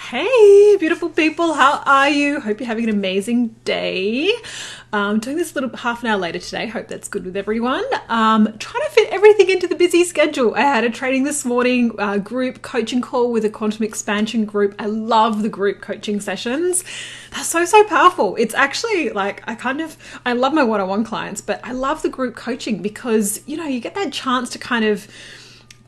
Hey, beautiful people, how are you? Hope you're having an amazing day. Doing this a little half an hour later today. Hope that's good with everyone. Trying to fit everything into the busy schedule. I had a training this morning, group coaching call with a quantum expansion group. I love the group coaching sessions. They're so powerful. It's actually like, I love my one-on-one clients, but I love the group coaching because, you get that chance to kind of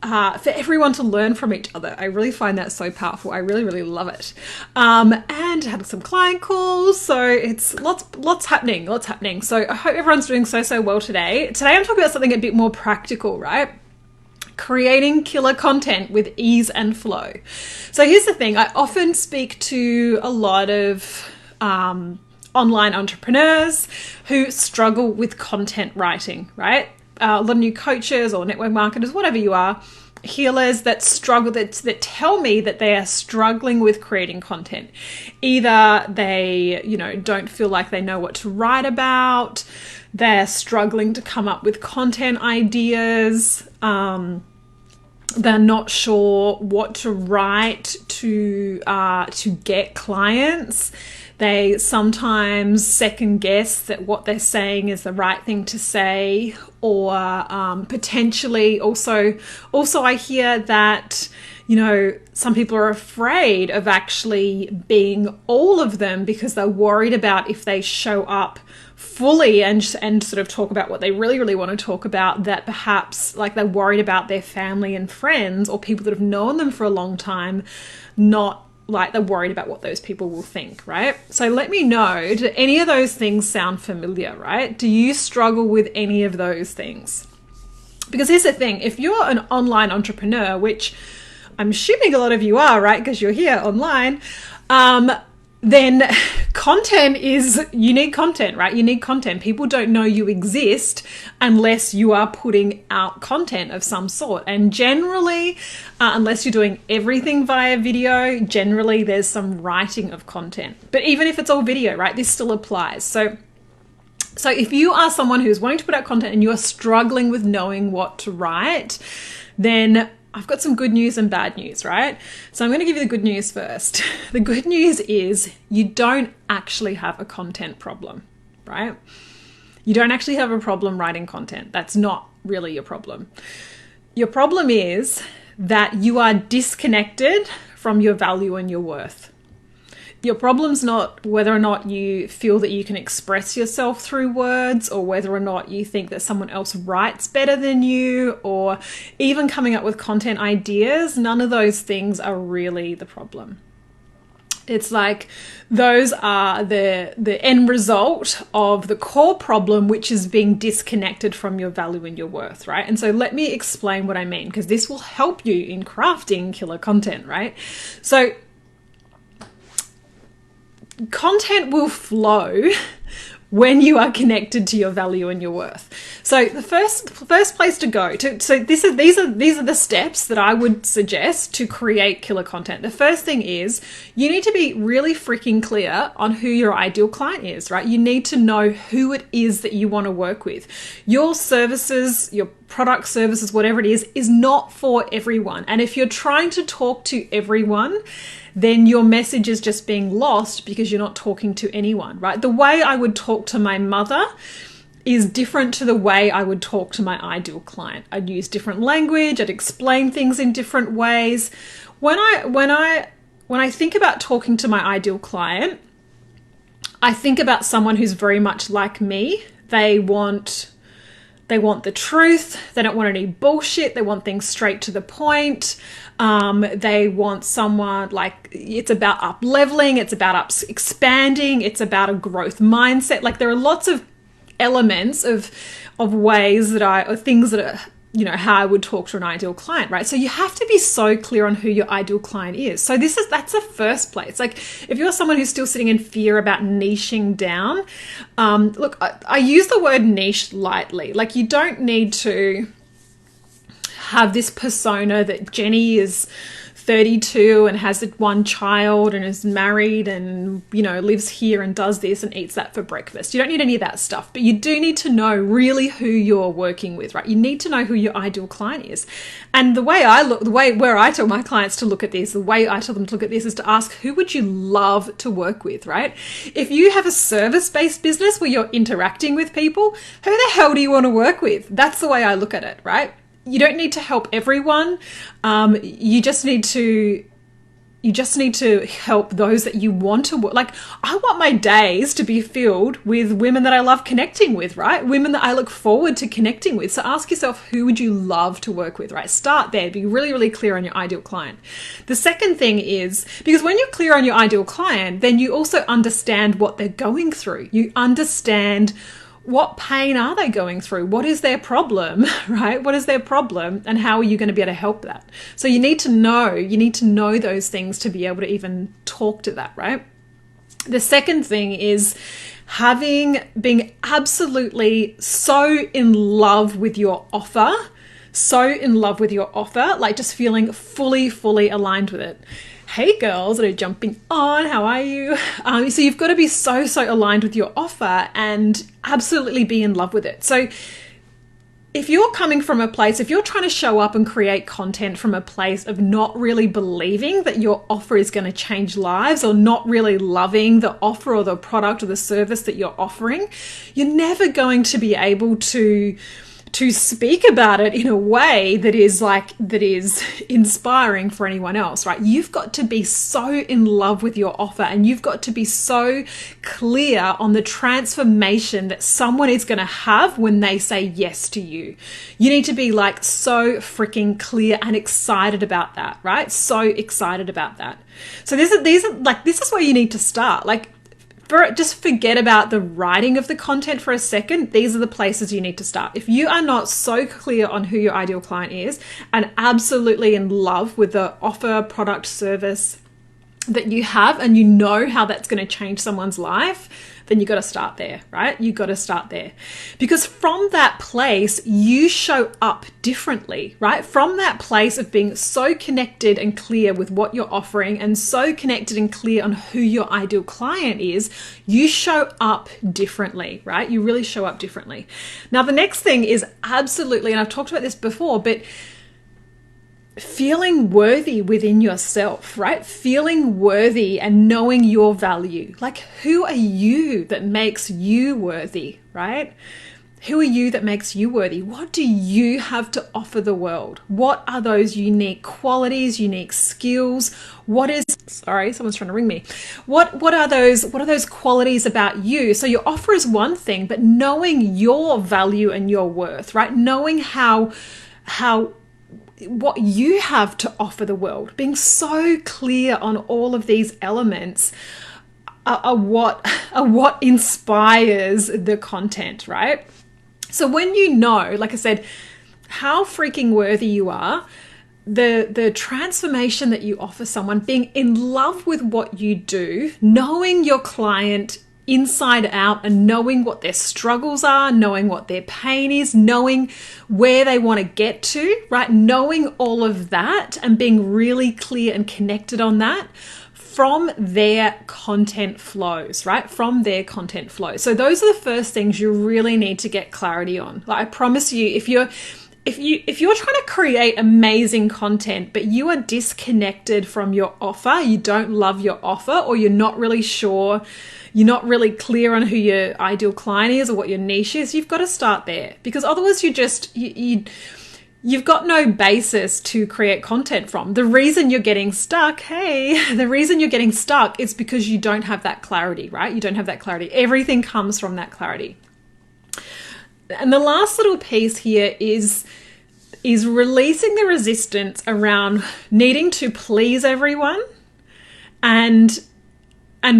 for everyone to learn from each other. I really find that so powerful. I really love it. And had some client calls, so it's lots happening. So I hope everyone's doing so well today. Today I'm talking about something a bit more practical, right? Creating killer content with ease and flow. So here's the thing. I often speak to a lot of online entrepreneurs who struggle with content writing, right? A lot of new coaches or network marketers, whatever you are, healers that struggle, that tell me that they are struggling with creating content. Either they, don't feel like they know what to write about, they're struggling to come up with content ideas, they're not sure what to write to get clients. They sometimes second guess that what they're saying is the right thing to say, or potentially also I hear that, some people are afraid of actually being all of them because they're worried about if they show up fully and sort of talk about what they really want to talk about, that perhaps like they're worried about their family and friends or people that have known them for a long time, not like they're worried about what those people will think, right? So let me know, do any of those things sound familiar, right? Do you struggle with any of those things? Because here's the thing, if you're an online entrepreneur, which I'm assuming a lot of you are, right? Because you're here online, then you need content, right? You need content. People don't know you exist unless you are putting out content of some sort. And generally, unless you're doing everything via video, generally there's some writing of content. But even if it's all video, right, this still applies. So if you are someone who's wanting to put out content and you are struggling with knowing what to write, then I've got some good news and bad news, right? So I'm going to give you the good news first. The good news is you don't actually have a content problem, right? You don't actually have a problem writing content. That's not really your problem. Your problem is that you are disconnected from your value and your worth. Your problem's not whether or not you feel that you can express yourself through words, or whether or not you think that someone else writes better than you, or even coming up with content ideas. None of those things are really the problem. It's like those are the end result of the core problem, which is being disconnected from your value and your worth, right? And so let me explain what I mean, because this will help you in crafting killer content, right? So content will flow when you are connected to your value and your worth. So the first place to go to, so these are the steps that I would suggest to create killer content. The first thing is you need to be really freaking clear on who your ideal client is, right? You need to know who it is that you want to work with. Your services, your product, services, whatever it is not for everyone. And if you're trying to talk to everyone, then your message is just being lost because you're not talking to anyone, right? The way I would talk to my mother is different to the way I would talk to my ideal client. I'd use different language, I'd explain things in different ways. When I think about talking to my ideal client, I think about someone who's very much like me. They want the truth. They don't want any bullshit. They want things straight to the point. They want someone like, it's about up leveling. It's about expanding. It's about a growth mindset. Like there are lots of elements of ways or things that are, how I would talk to an ideal client, right? So you have to be so clear on who your ideal client is. So that's the first place. Like if you're someone who's still sitting in fear about niching down, look, I use the word niche lightly. Like you don't need to have this persona that Jenny is 32 and has one child and is married and, you know, lives here and does this and eats that for breakfast. You don't need any of that stuff, but you do need to know really who you're working with, right? You need to know who your ideal client is. And the way where I tell my clients to look at this, the way I tell them to look at this is to ask, who would you love to work with, right? If you have a service-based business where you're interacting with people, who the hell do you want to work with? That's the way I look at it, right? You don't need to help everyone. You just need to help those that you want to work. Like, I want my days to be filled with women that I love connecting with, right? Women that I look forward to connecting with. So ask yourself, who would you love to work with, right? Start there. Be really, really clear on your ideal client. The second thing is, because when you're clear on your ideal client, then you also understand what they're going through. You understand what pain are they going through? What is their problem, right? What is their problem and how are you going to be able to help that? So you need to know those things to be able to even talk to that, right? The second thing is being absolutely so in love with your offer, like just feeling fully aligned with it. Hey girls that are jumping on, how are you? So you've got to be so aligned with your offer and absolutely be in love with it. So if you're coming from a place, if you're trying to show up and create content from a place of not really believing that your offer is going to change lives, or not really loving the offer or the product or the service that you're offering, you're never going to be able to speak about it in a way that is inspiring for anyone else, right? You've got to be so in love with your offer, and you've got to be so clear on the transformation that someone is going to have when they say yes to you. You need to be like so freaking clear and excited about that, right? So excited about that. So this is where you need to start. Like, just forget about the writing of the content for a second. These are the places you need to start. If you are not so clear on who your ideal client is and absolutely in love with the offer, product, service that you have, and you know how that's going to change someone's life, then you got to start there, right? You got to start there, because from that place, you show up differently, right? From that place of being so connected and clear with what you're offering and so connected and clear on who your ideal client is, you show up differently, right? You really show up differently. Now, the next thing is absolutely, and I've talked about this before, but feeling worthy within yourself, right? Feeling worthy and knowing your value. Like, who are you that makes you worthy, right? Who are you that makes you worthy? What do you have to offer the world? What are those unique qualities, unique skills? Sorry, someone's trying to ring me. What are those qualities about you? So your offer is one thing, but knowing your value and your worth, right? Knowing how what you have to offer the world, being so clear on all of these elements are what inspires the content, right? So when you know, like I said, how freaking worthy you are, the transformation that you offer someone, being in love with what you do, knowing your client inside out and knowing what their struggles are, knowing what their pain is, knowing where they want to get to, right? Knowing all of that and being really clear and connected on that from their content flows, right? From their content flows. So those are the first things you really need to get clarity on. Like, I promise you, if you're trying to create amazing content, but you are disconnected from your offer, you don't love your offer, or you're not really sure, you're not really clear on who your ideal client is or what your niche is, you've got to start there, because otherwise you've got no basis to create content from. The reason you're getting stuck, is because you don't have that clarity, right? You don't have that clarity. Everything comes from that clarity. And the last little piece here is releasing the resistance around needing to please everyone and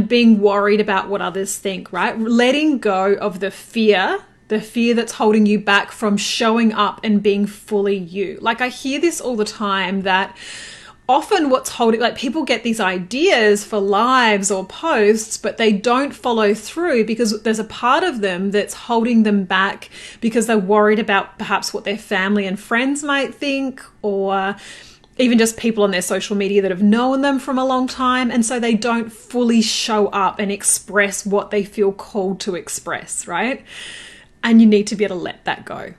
being worried about what others think, right? Letting go of the fear that's holding you back from showing up and being fully you. Like, I hear this all the time, that often what's holding, like, people get these ideas for lives or posts, but they don't follow through because there's a part of them that's holding them back because they're worried about perhaps what their family and friends might think, or even just people on their social media that have known them from a long time. And so they don't fully show up and express what they feel called to express, right? And you need to be able to let that go.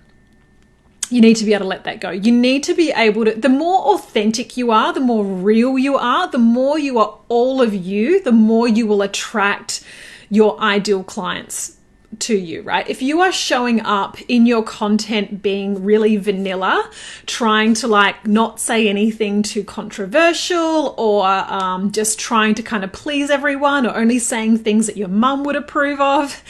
You need to be able to let that go. You need to be able to, the more authentic you are, the more real you are, the more you are all of you, the more you will attract your ideal clients to you, right? If you are showing up in your content being really vanilla, trying to like not say anything too controversial, or just trying to kind of please everyone, or only saying things that your mum would approve of,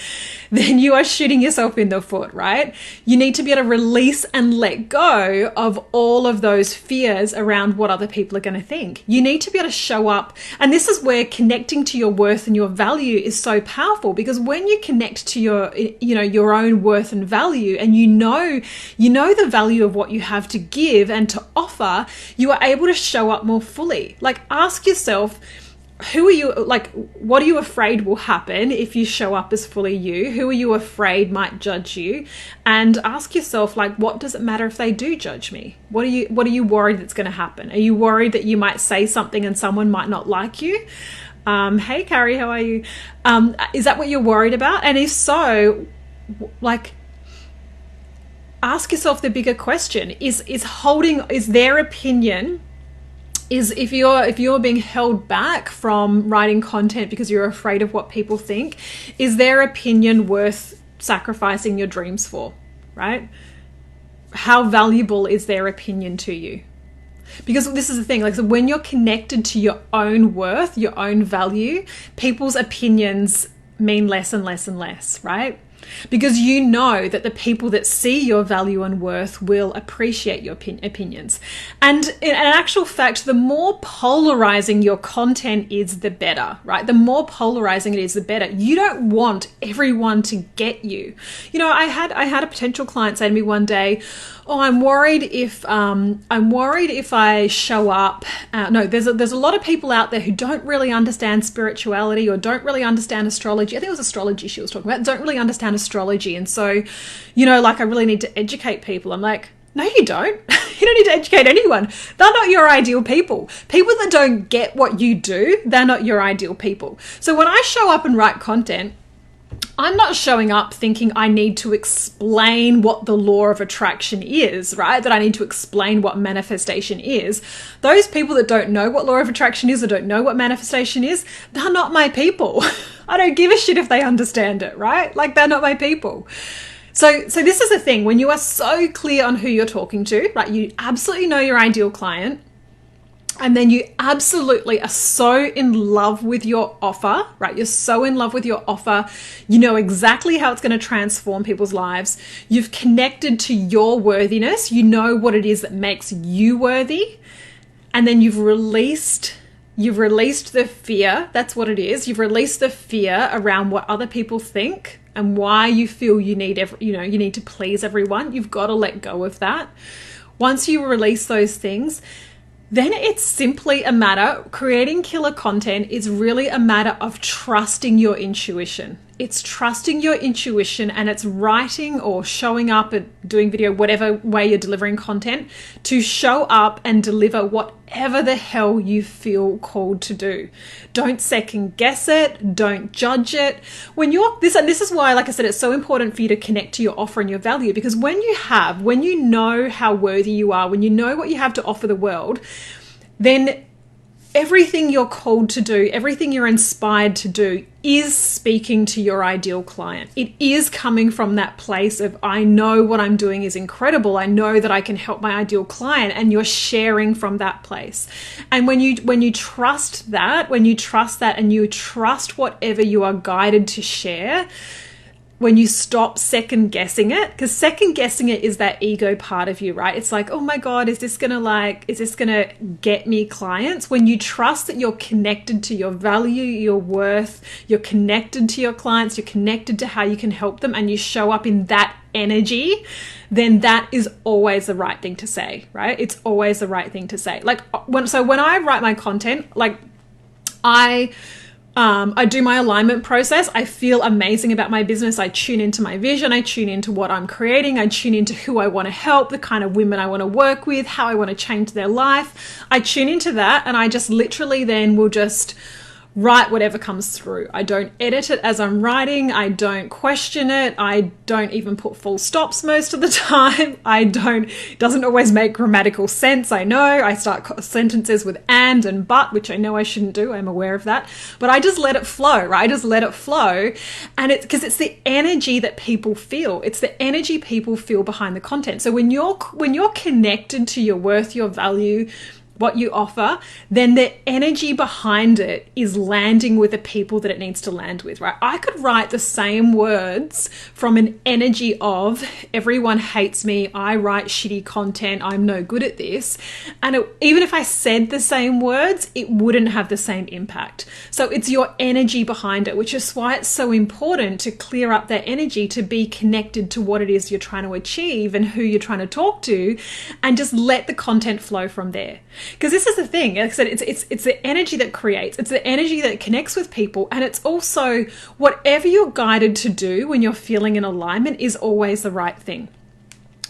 then you are shooting yourself in the foot, right? You need to be able to release and let go of all of those fears around what other people are going to think. You need to be able to show up. And this is where connecting to your worth and your value is so powerful, because when you connect to your own worth and value, and you know the value of what you have to give and to offer, you are able to show up more fully. Like, ask yourself, who are you, like, what are you afraid will happen if you show up as fully you? Who are you afraid might judge you? And ask yourself, like, what does it matter if they do judge me? What are you worried that's going to happen? Are you worried that you might say something and someone might not like you? Hey, Carrie, how are you? Is that what you're worried about? And if so, like, ask yourself the bigger question: is their opinion? If you're being held back from writing content because you're afraid of what people think, is their opinion worth sacrificing your dreams for, right? How valuable is their opinion to you? Because this is the thing, like, so when you're connected to your own worth, your own value, people's opinions mean less and less and less, right? Because you know that the people that see your value and worth will appreciate your opinions. And in actual fact, the more polarizing your content is, the better, right? The more polarizing it is, the better. You don't want everyone to get you. You know, I had a potential client say to me one day, "Oh, I'm worried if I show up." No, there's a lot of people out there who don't really understand spirituality or don't really understand astrology. I think it was astrology she was talking about. Don't really understand astrology, and so, you know, like, I really need to educate people. I'm like, no, you don't. You don't need to educate anyone. They're not your ideal people. People that don't get what you do, they're not your ideal people. So when I show up and write content, I'm not showing up thinking I need to explain what the law of attraction is, right? That I need to explain what manifestation is. Those people that don't know what law of attraction is or don't know what manifestation is, they're not my people. I don't give a shit if they understand it, right? Like, they're not my people. So this is the thing, when you are so clear on who you're talking to, right? You absolutely know your ideal client. And then you absolutely are so in love with your offer, right? You're so in love with your offer. You know exactly how it's going to transform people's lives. You've connected to your worthiness. You know what it is that makes you worthy. And then you've released the fear. That's what it is. You've released the fear around what other people think and why you feel you need to please everyone. You've got to let go of that. Once you release those things, then it's simply a matter, creating killer content is really a matter of trusting your intuition. It's trusting your intuition, and it's writing or showing up and doing video, whatever way you're delivering content, to show up and deliver whatever the hell you feel called to do. Don't second guess it. Don't judge it. When this is why, like I said, it's so important for you to connect to your offer and your value, because when you know how worthy you are, when you know what you have to offer the world, then everything you're called to do, everything you're inspired to do, is speaking to your ideal client. It is coming from that place of, I know what I'm doing is incredible. I know that I can help my ideal client, and you're sharing from that place. And when you trust that, and you trust whatever you are guided to share, when you stop second guessing it, because second guessing it is that ego part of you, right? It's like, oh my God, is this gonna get me clients? When you trust that you're connected to your value, your worth, you're connected to your clients, you're connected to how you can help them, and you show up in that energy, then that is always the right thing to say, right? It's always the right thing to say. Like, when I write my content, like, I do my alignment process. I feel amazing about my business. I tune into my vision. I tune into what I'm creating. I tune into who I want to help, the kind of women I want to work with, how I want to change their life. I tune into that, and I just literally then will just write whatever comes through. I don't edit it as I'm writing. I don't question it. I don't even put full stops most of the time. It doesn't always make grammatical sense. I know I start sentences with and but, which I know I shouldn't do. I'm aware of that, but I just let it flow, right? I just let it flow. And it's because it's the energy that people feel. It's the energy people feel behind the content. So when you're connected to your worth, your value, what you offer, then the energy behind it is landing with the people that it needs to land with, right? I could write the same words from an energy of everyone hates me, I write shitty content, I'm no good at this. And even if I said the same words, it wouldn't have the same impact. So it's your energy behind it, which is why it's so important to clear up that energy, to be connected to what it is you're trying to achieve and who you're trying to talk to, and just let the content flow from there. Because this is the thing, like I said, it's the energy that creates, it's the energy that connects with people, and it's also whatever you're guided to do when you're feeling in alignment is always the right thing.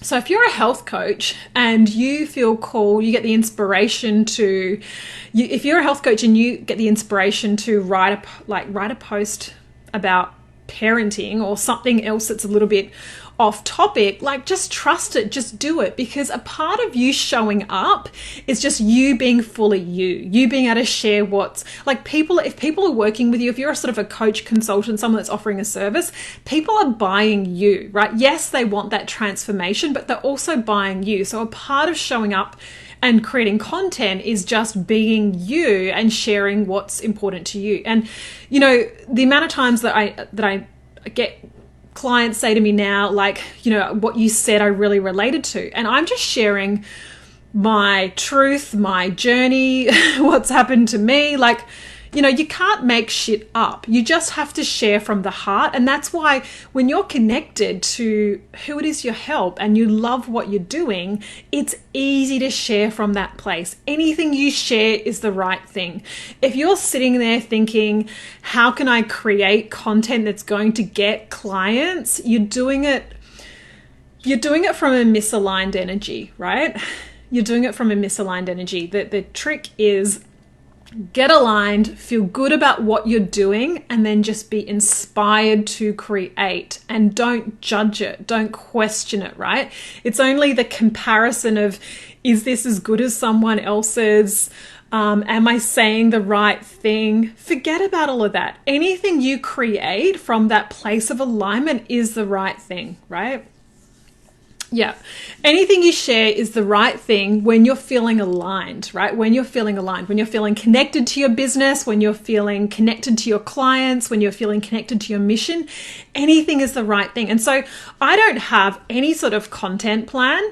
So if you're a health coach and you feel called, you get the inspiration to, if you're a health coach and you get the inspiration to write a post about parenting or something else that's a little bit off topic, like just trust it, just do it, because a part of you showing up is just you being fully you being able to share what's like if people are working with you, if you're a sort of a coach, consultant, someone that's offering a service, people are buying you, right? Yes, they want that transformation, but they're also buying you. So a part of showing up and creating content is just being you and sharing what's important to you. And you know, the amount of times that I get clients say to me now, like, you know, what you said I really related to, and I'm just sharing my truth, my journey, what's happened to me. Like, you know, you can't make shit up. You just have to share from the heart. And that's why when you're connected to who it is you help and you love what you're doing, it's easy to share from that place. Anything you share is the right thing. If you're sitting there thinking, how can I create content that's going to get clients? You're doing it from a misaligned energy, right? You're doing it from a misaligned energy. The trick is get aligned, feel good about what you're doing, and then just be inspired to create, and don't judge it. Don't question it, right? It's only the comparison of, is this as good as someone else's? Am I saying the right thing? Forget about all of that. Anything you create from that place of alignment is the right thing, right? Yeah. Anything you share is the right thing when you're feeling aligned, right? When you're feeling aligned, when you're feeling connected to your business, when you're feeling connected to your clients, when you're feeling connected to your mission, anything is the right thing. And so I don't have any sort of content plan.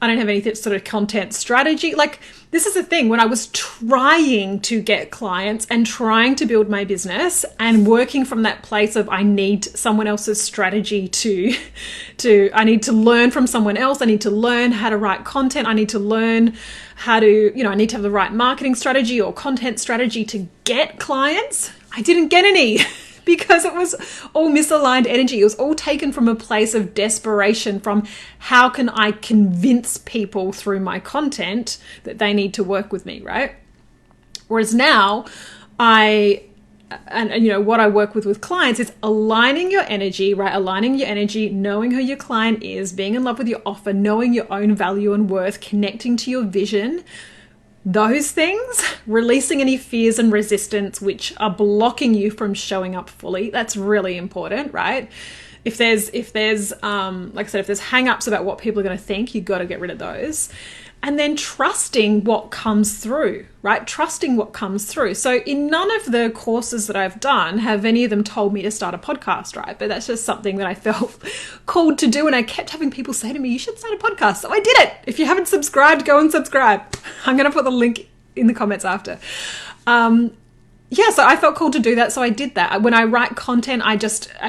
I don't have any sort of content strategy. Like, this is the thing, when I was trying to get clients and trying to build my business and working from that place of, I need someone else's strategy I need to learn from someone else. I need to learn how to write content. I need to learn how to, I need to have the right marketing strategy or content strategy to get clients. I didn't get any. Because it was all misaligned energy. It was all taken from a place of desperation, from how can I convince people through my content that they need to work with me, right? Whereas now what I work with clients is aligning your energy, right? Aligning your energy, knowing who your client is, being in love with your offer, knowing your own value and worth, connecting to your vision. Those things, releasing any fears and resistance which are blocking you from showing up fully. That's really important, right? If there's like I said, if there's hang-ups about what people are going to think, you got to get rid of those. And then trusting what comes through, right? Trusting what comes through. So in none of the courses that I've done have any of them told me to start a podcast, right? But that's just something that I felt called to do. And I kept having people say to me, you should start a podcast. So I did it. If you haven't subscribed, go and subscribe. I'm going to put the link in the comments after. So I felt called to do that, so I did that. When I write content, I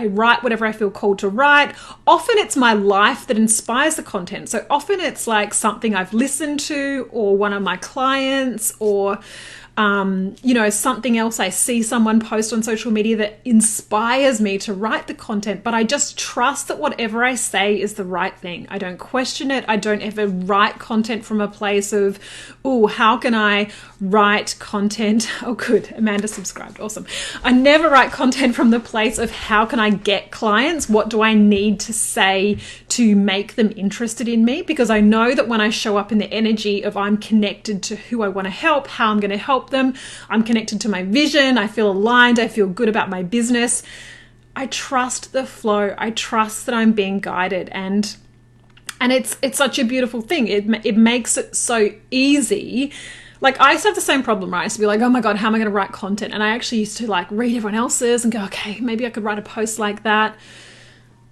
write whatever I feel called to write. Often it's my life that inspires the content. So often it's like something I've listened to, or one of my clients, or something else I see someone post on social media that inspires me to write the content, but I just trust that whatever I say is the right thing. I don't question it. I don't ever write content from a place of, oh, how can I write content? Oh, good. Amanda subscribed. Awesome. I never write content from the place of how can I get clients? What do I need to say to make them interested in me? Because I know that when I show up in the energy of I'm connected to who I want to help, how I'm going to help them, I'm connected to my vision, I feel aligned, I feel good about my business, I trust the flow, I trust that I'm being guided, and it's such a beautiful thing. It makes it so easy. Like, I used to have the same problem, right? I used to be like, oh my God, how am I going to write content? And I actually used to like read everyone else's and go, okay, maybe I could write a post like that.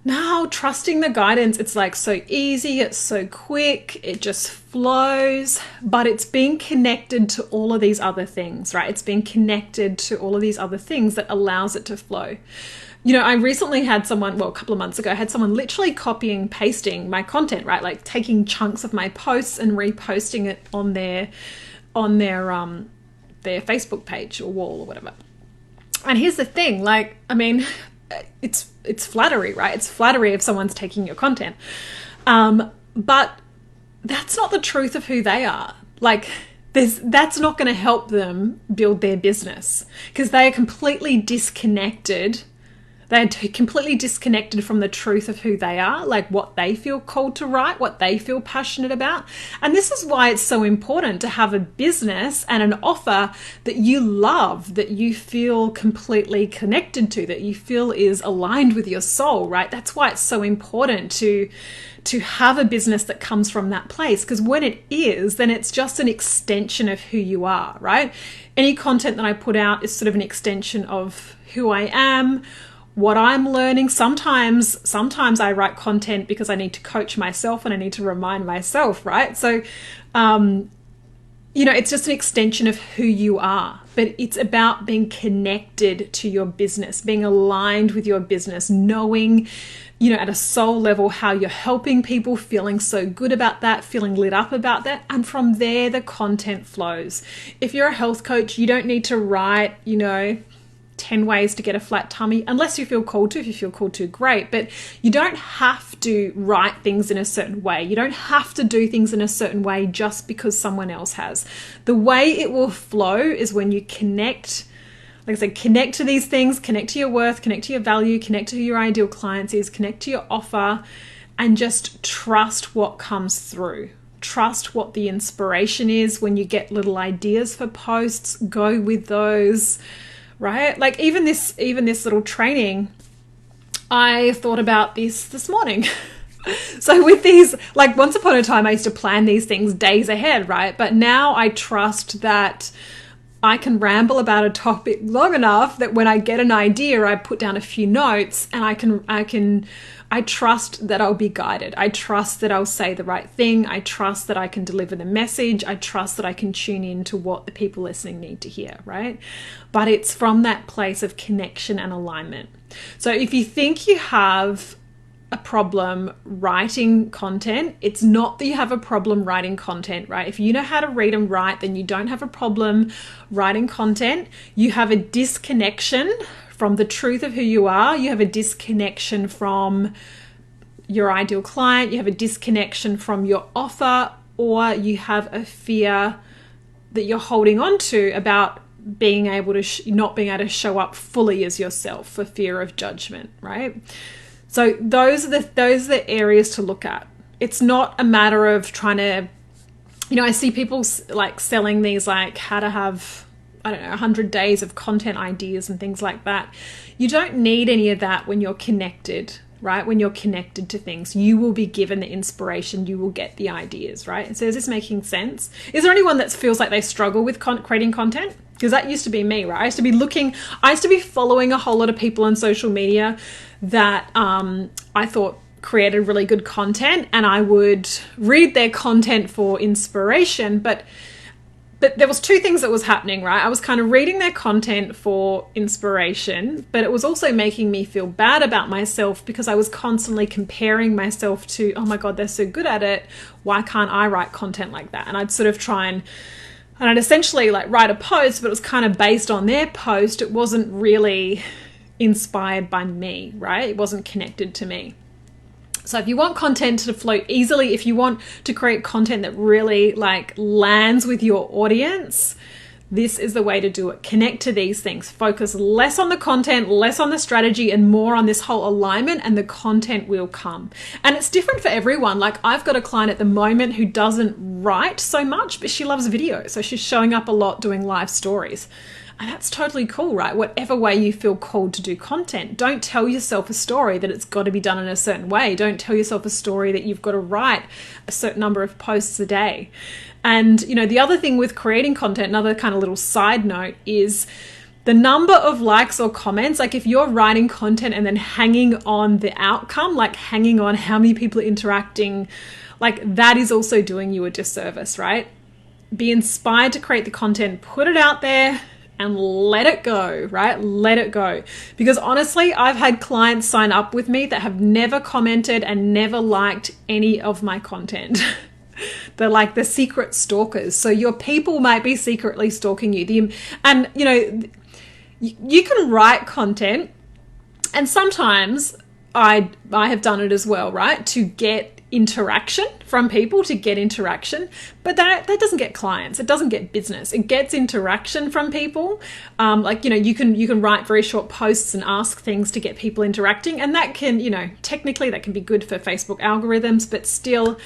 Now, trusting the guidance, it's like so easy, it's so quick, it just flows, but it's being connected to all of these other things, right? It's being connected to all of these other things that allows it to flow. I recently had someone, a couple of months ago, I had someone literally copying, pasting my content, right? Like taking chunks of my posts and reposting it on their Facebook page or wall or whatever. And here's the thing, like, I mean, it's flattery, right? It's flattery if someone's taking your content. But that's not the truth of who they are. Like, that's not going to help them build their business because they are completely disconnected. They're completely disconnected from the truth of who they are, like what they feel called to write, what they feel passionate about. And this is why it's so important to have a business and an offer that you love, that you feel completely connected to, that you feel is aligned with your soul, right? That's why it's so important to have a business that comes from that place, because when it is, then it's just an extension of who you are, right? Any content that I put out is sort of an extension of who I am, what I'm learning. Sometimes I write content because I need to coach myself and I need to remind myself, right? So, it's just an extension of who you are, but it's about being connected to your business, being aligned with your business, knowing, at a soul level how you're helping people, feeling so good about that, feeling lit up about that. And from there, the content flows. If you're a health coach, you don't need to write, 10 ways to get a flat tummy, unless you feel called to. If you feel called to, great. But you don't have to write things in a certain way. You don't have to do things in a certain way just because someone else has. The way it will flow is when you connect, like I said, connect to these things, connect to your worth, connect to your value, connect to who your ideal clients is, connect to your offer, and just trust what comes through. Trust what the inspiration is. When you get little ideas for posts, go with those. Right? Like even this little training, I thought about this morning. So with these, like once upon a time, I used to plan these things days ahead, right? But now I trust that I can ramble about a topic long enough that when I get an idea, I put down a few notes and I trust that I'll be guided. I trust that I'll say the right thing. I trust that I can deliver the message. I trust that I can tune in to what the people listening need to hear, right? But it's from that place of connection and alignment. So if you think you have a problem writing content, it's not that you have a problem writing content, right? If you know how to read and write, then you don't have a problem writing content. You have a disconnection from the truth of who you are. You have a disconnection from your ideal client. You have a disconnection from your offer, or you have a fear that you're holding on to about being able to not being able to show up fully as yourself for fear of judgment, right? So those are the areas to look at. It's not a matter of trying to, I see people like selling these like how to have, 100 days of content ideas and things like that. You don't need any of that when you're connected, right? When you're connected to things, you will be given the inspiration, you will get the ideas, right? So is this making sense? Is there anyone that feels like they struggle with creating content? Because that used to be me, right? I used to be following a whole lot of people on social media that I thought created really good content, and I would read their content for inspiration, but there was two things that was happening, right? I was kind of reading their content for inspiration, but it was also making me feel bad about myself because I was constantly comparing myself to, oh my God, they're so good at it. Why can't I write content like that? And I'd sort of try and And I'd essentially like write a post, but it was kind of based on their post. It wasn't really inspired by me, right? It wasn't connected to me. So if you want content to flow easily, if you want to create content that really like lands with your audience, this is the way to do it. Connect to these things. Focus less on the content, less on the strategy, and more on this whole alignment, and the content will come. And it's different for everyone. Like I've got a client at the moment who doesn't write so much, but she loves video. So she's showing up a lot doing live stories. And that's totally cool, right? Whatever way you feel called to do content. Don't tell yourself a story that it's got to be done in a certain way. Don't tell yourself a story that you've got to write a certain number of posts a day. And, you know, the other thing with creating content, another kind of little side note is the number of likes or comments. Like if you're writing content and then hanging on the outcome, like hanging on how many people are interacting, like that is also doing you a disservice, right? Be inspired to create the content, put it out there, and let it go, right? Let it go. Because honestly, I've had clients sign up with me that have never commented and never liked any of my content. They're like the secret stalkers. So your people might be secretly stalking you. And you know, you can write content, and sometimes I have done it as well, right? To get interaction from people, to get interaction, but that doesn't get clients. It doesn't get business. It gets interaction from people. Like, you know, you can write very short posts and ask things to get people interacting, and that can, you know, technically that can be good for Facebook algorithms, but still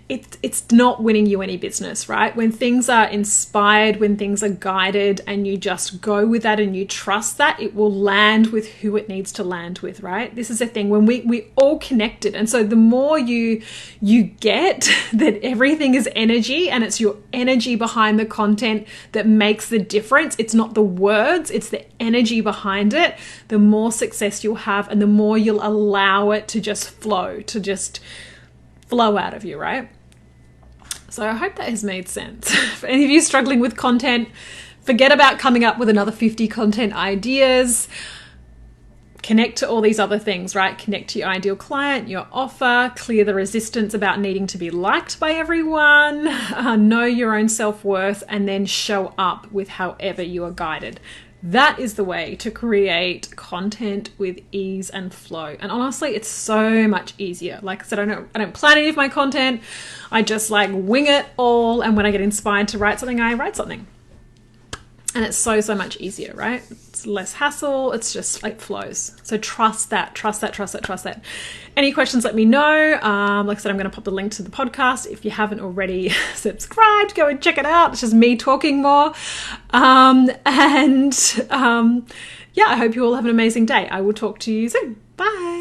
it's not winning you any business, right? When things are inspired, when things are guided, and you just go with that and you trust that, it will land with who it needs to land with, right? This is the thing, when we all connected. And so the more you get that everything is energy, and it's your energy behind the content that makes the difference. It's not the words, it's the energy behind it. The more success you'll have, and the more you'll allow it to just flow out of you, right? So I hope that has made sense. For any of you struggling with content, forget about coming up with another 50 content ideas. Connect to all these other things, right? Connect to your ideal client, your offer, clear the resistance about needing to be liked by everyone, know your own self-worth, and then show up with however you are guided. That is the way to create content with ease and flow. And honestly, it's so much easier. Like I said, I don't plan any of my content. I just like wing it all. And when I get inspired to write something, I write something. And it's so much easier, right? It's less hassle. It's just like flows. So trust that. Any questions, let me know. Like I said, I'm going to pop the link to the podcast. If you haven't already subscribed, go and check it out. It's just me talking more. Yeah, I hope you all have an amazing day. I will talk to you soon. Bye.